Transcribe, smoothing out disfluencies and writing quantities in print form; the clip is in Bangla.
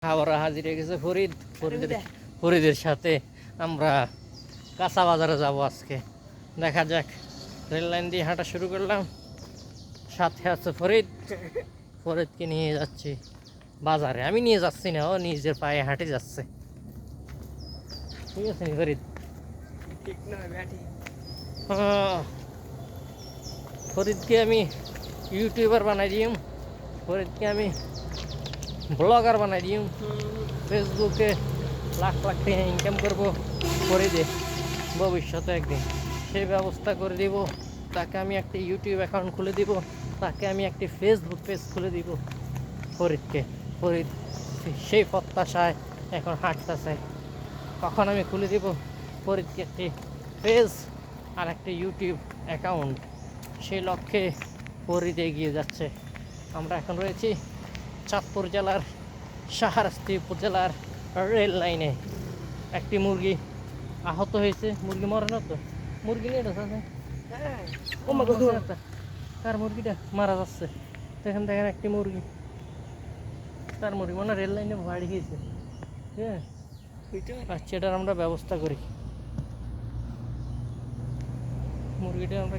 আবার হাজির হয়ে গেছে ফরিদের সাথে আমরা কাঁচা বাজারে যাব আজকে। দেখা যাক, রেল লাইন দিয়ে হাঁটা শুরু করলাম, সাথে আছে ফরিদকে নিয়ে যাচ্ছি বাজারে। আমি নিয়ে যাচ্ছি না, ও নিজের পায়ে হাঁটে যাচ্ছে। ঠিক আছে নি ফরিদ? ফরিদকে আমি ইউটিউবার বানাই দিম, ফরিদকে আমি ব্লগার বানাই দিম, ফেসবুকে লাখ লাখ টাকা ইনকাম করবো ফরিদে ভবিষ্যতে একদিন। সেই ব্যবস্থা করে দিব। তাকে আমি একটা ইউটিউব অ্যাকাউন্ট খুলে দিব, তাকে আমি একটি ফেসবুক পেজ খুলে দিব ফরিদকে। ফরিদ সেই প্রত্যাশায় এখন হাঁটতেছে। কখন আমি খুলে দিব ফরিদকে একটি পেজ আর একটি ইউটিউব অ্যাকাউন্ট, সেই লক্ষ্যে ফরিদ এগিয়ে যাচ্ছে। আমরা এখন রয়েছি চাঁদপুর জেলার শাহরাস্তি উপজেলার রেল লাইনে। একটি মুরগি আহত হয়েছে, মুরগি মরে না তো? মুরগি নিয়ে তার মুরগিটা মারা যাচ্ছে। দেখেন দেখেন একটি মুরগি, তার মুরগি মানে রেল লাইনে বাড়ি গিয়েছে। হ্যাঁ, আচ্ছা, এটার আমরা ব্যবস্থা করি। মুরগিটা আমরা